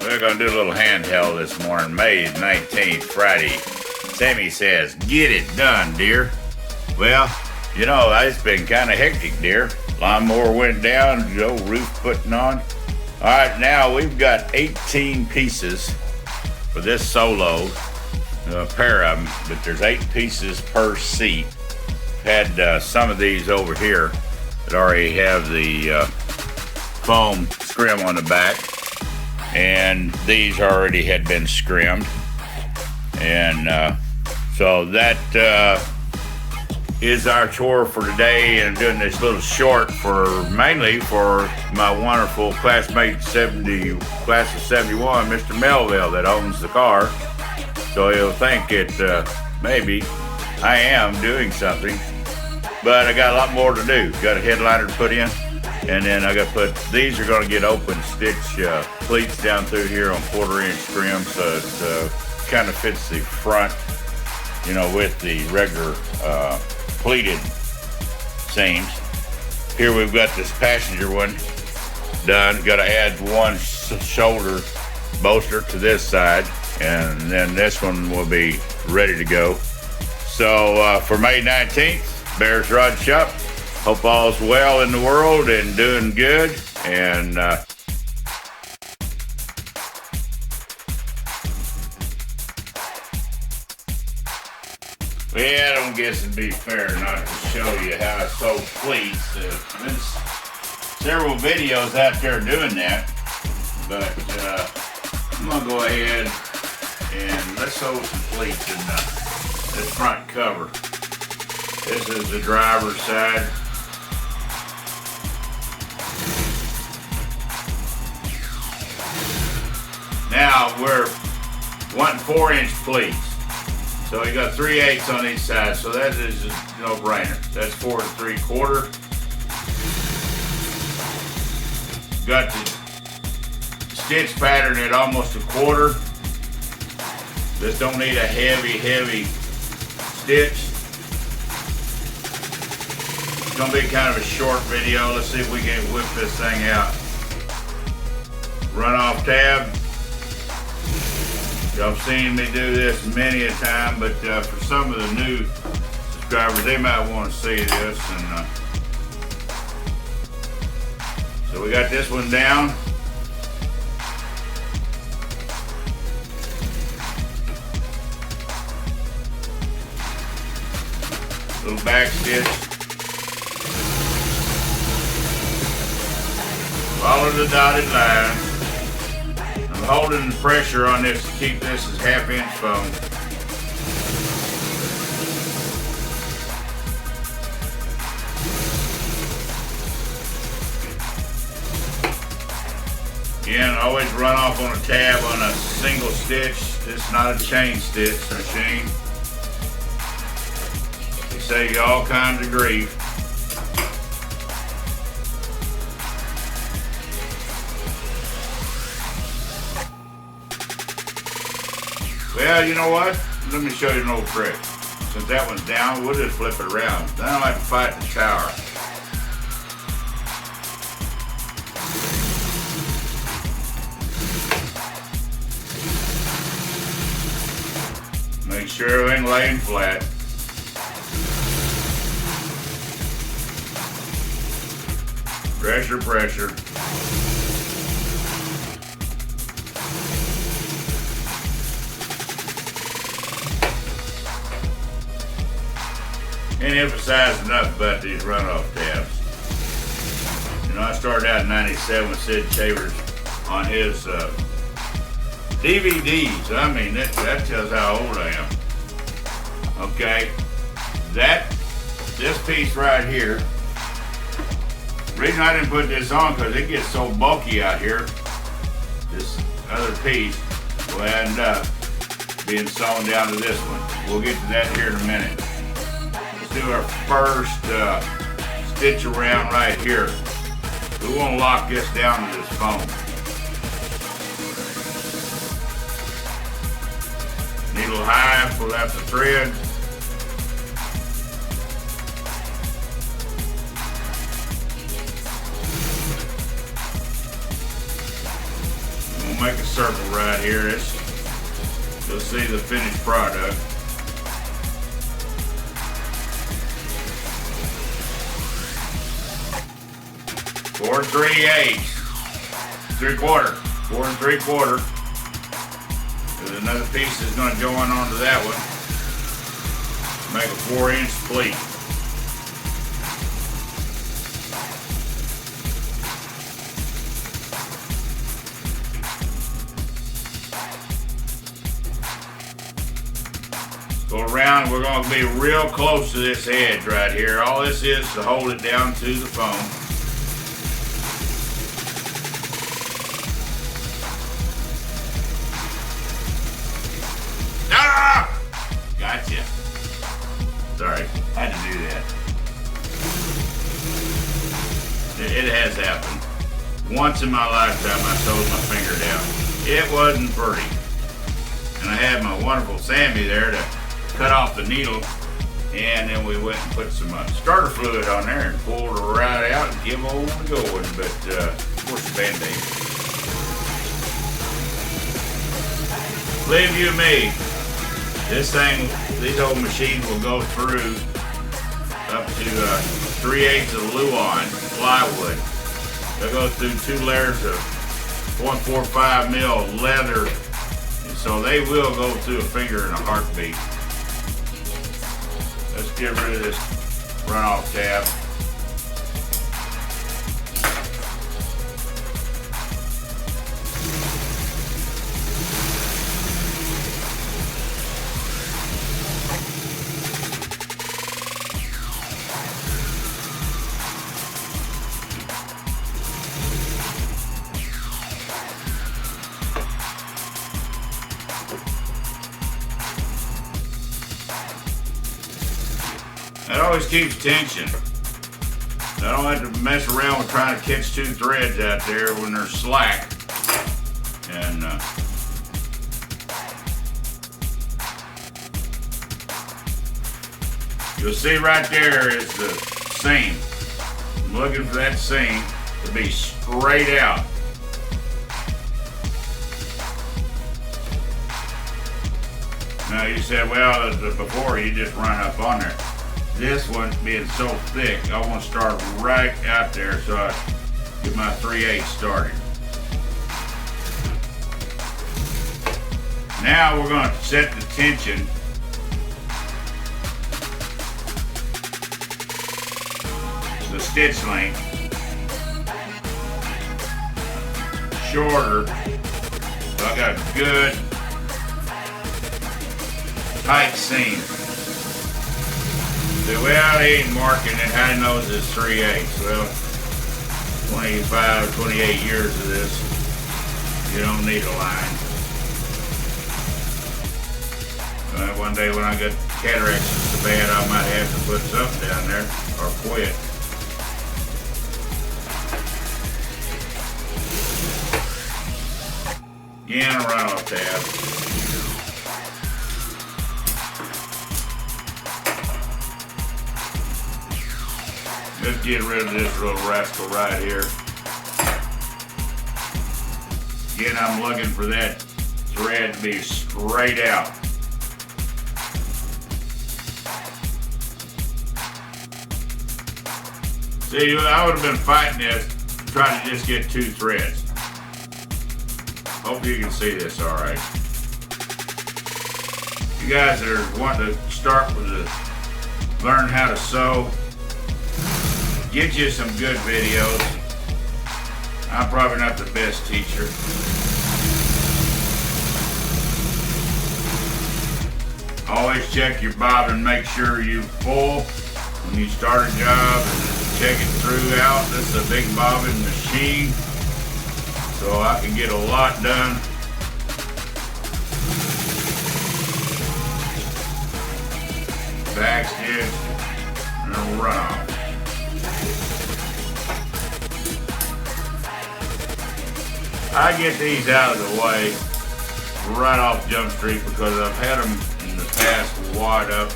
We're gonna do a little handheld this morning, May 19th, Friday. Sammy says, get it done, dear. Well, you know, it's been kind of hectic, dear. Lawnmower went down, the old roof putting on. All right, now we've got 18 pieces for this solo, a pair of them, but there's 8 pieces per seat. Had some of these over here that already have the foam scrim on the back, and these already had been scrimmed, and so that is our chore for today, and doing this little short mainly for my wonderful classmate class of 71, Mr. Melville, that owns the car. So he'll think it maybe I am doing something, but I got a lot more to do. Got a headliner to put in, and then I got to put, these are going to get open stitch pleats down through here on 1/4-inch scrim, so it kind of fits the front, you know, with the regular pleated seams. Here we've got this passenger one done. Got to add one shoulder bolster to this side, and then this one will be ready to go. So for May 19th, Bears Rod Shop. Hope all's well in the world and doing good. And well, I don't guess it'd be fair not to show you how I sew pleats. There's several videos out there doing that, but I'm gonna go ahead and let's sew some pleats in this front cover. This is the driver's side. Now we're wanting 4-inch pleats. So you got 3/8 on each side, so that is a no-brainer. That's 4 3/4. Got the stitch pattern at almost 1/4. This don't need a heavy stitch. It's gonna be kind of a short video. Let's see if we can whip this thing out. Run off tab. Y'all have seen me do this many a time, but for some of the new subscribers, they might want to see this. And so we got this one down. Little back stitch. Follow the dotted line. I'm holding the pressure on this to keep this as 1/2-inch foam. Again, always run off on a tab on a single stitch. This is not a chain stitch machine. They save you all kinds of grief. Well, you know what? Let me show you an old trick. Since that one's down, we'll just flip it around. Then I don't have to fight the tower. Make sure everything laying flat. Pressure. Can't emphasize enough about these runoff tabs. You know, I started out in '97 with Sid Chambers on his DVDs. I mean, that tells how old I am. Okay, this piece right here. The reason I didn't put this on because it gets so bulky out here. This other piece will end up being sewn down to this one. We'll get to that here in a minute. Do our first stitch around right here. We want to lock this down to this foam. Needle high, pull out the thread. We'll make a circle right here. You'll see the finished product. Four and 3/8, 3/4, 4 3/4. There's another piece that's going to join onto that one. Make a 4-inch pleat. Go around. We're going to be real close to this edge right here. All this is to hold it down to the foam. Gotcha. Sorry, had to do that. It has happened. Once in my lifetime I sewed my finger down. It wasn't pretty. And I had my wonderful Sammy there to cut off the needle. And then we went and put some starter fluid on there and pulled her right out and give on the going. But of course, Band-Aid. Believe you me, this thing, these old machines will go through up to 3/8 of Luan plywood. They'll go through 2 layers of 0.45 mil leather, and so they will go through a finger in a heartbeat. Let's get rid of this runoff tab. That always keeps tension. I don't have to mess around with trying to catch 2 threads out there when they're slack. And you'll see right there is the seam. I'm looking for that seam to be straight out. Now you said, well, before you just run up on there. This one being so thick, I want to start right out there so I get my 3/8 started. Now we're going to set the tension. The stitch length shorter, so I got a good tight seam. Well, he ain't marking it. How he knows it's 3/8? Well, 25, 28 years of this, you don't need a line. One day when I get cataracts so bad, I might have to put something down there or quit. Again, a runoff tab. Let's get rid of this little rascal right here. Again, I'm looking for that thread to be straight out. See, I would have been fighting this, trying to just get 2 threads. Hope you can see this all right. You guys that are wanting to start with learn how to sew, get you some good videos. I'm probably not the best teacher. Always check your bobbin, make sure you're full when you start a job, and check it throughout. This is a big bobbin machine, so I can get a lot done. Back stitch and a run off. I get these out of the way right off Jump Street because I've had them in the past wide up.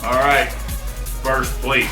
All right, first pleat.